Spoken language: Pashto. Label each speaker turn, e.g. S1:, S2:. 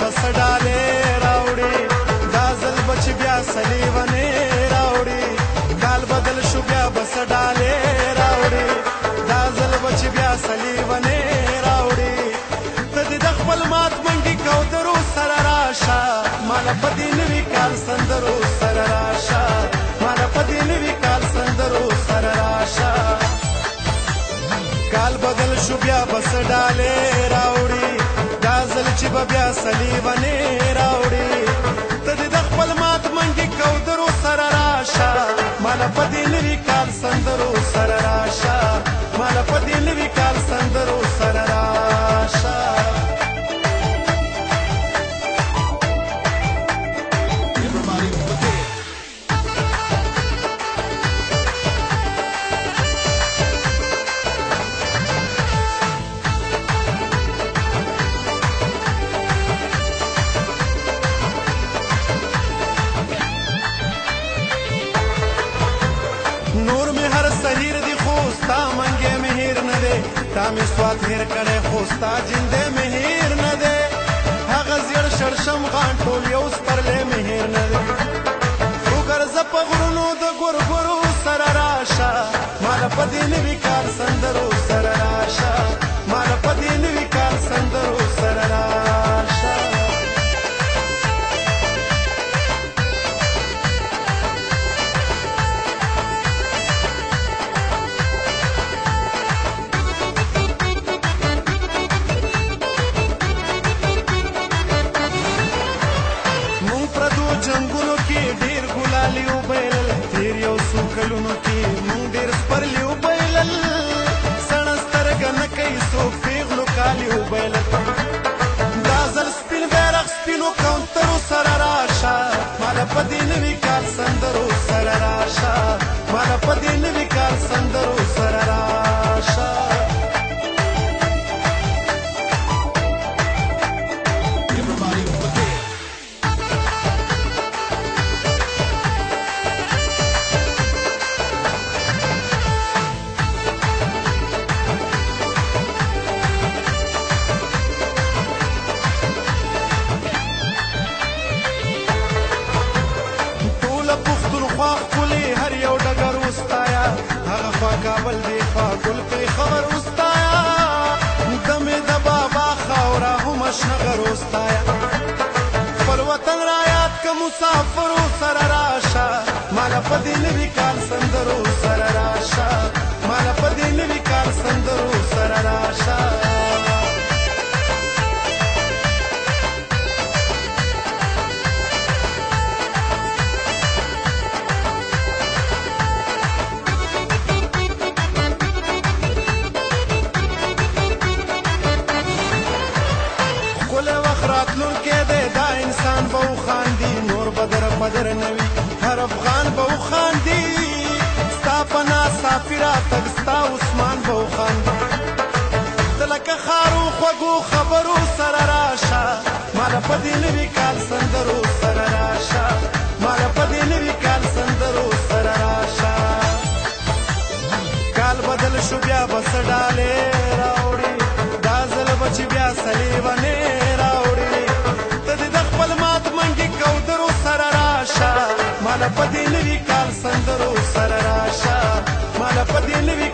S1: बस डाले राउडी गाजल बच ब्या सलीवने राउडी गाल बदल शुब्या बस डाले राउडी गाजल बच ब्या सलीवने राउडी तदी दखपल मात मंगी कौदरू सरराशा माला पदीन विकाल संदरू सरराशा माला पदीन विकाल संदरू सरराशा गाल बदल शुब्या बस डाले राउडी गाजल چې بیا سلیوانه راوړي ته د خپل مات منګي کودرو سره راشه مال پدې نوي کال سندرو سره راشه مال پدې نوي کال سندرو سره راشه نور می هر سحیر دی خوستا منگے مہیر نہ دے تامی سوات ہیر کڑے خوستا جندے مہیر نہ دے هغه زیر شرشم غان ټول یو سپرلې مهیر نه دی وګر زپ غرونو د ګورګورو سره راشه مال پدې نوي کال سندرو سره راشه مال پدې نوي کال سندرو سره راشه جنگونو کې ډیر ګلالي وبایلل تیر یو څو کلونو کې مونږ ډیر سپرلي وبایلل سړه سترګه نه کوي څوک پیغلو کالي وبایلل دا ځل سپین بیرغ سپینو کونترو سره راشه ماله پدې نوي کال سندرو سره راشه ماله پدې نوي کال سندرو سره راشه کابل دی خوا گل پی خبر استایا دم د بابا خورا هم شنغر استایا پر وطن را یاد ک مسافر سره راشه مال پدې نوي کال سندرو سره راشه مال پدې نوي کال سندرو سره راشه بدر نوی هر افغان به وخاندي ستا پنا سافرا تک ستا عثمان به وخاندي دلکه خارو خوږو خبرو سره راشه مال پدې نوي کال سندرو سره راشه مال پدې نوي کال سندرو سره راشه کال بدل شو بیا بس ډالې راوړي دا ځل بچ بیا سلیوانه راوړي ته د خپل مات منګي کودرو سره مال پدې نوي کال سندرو سره راشه مال پدې نوي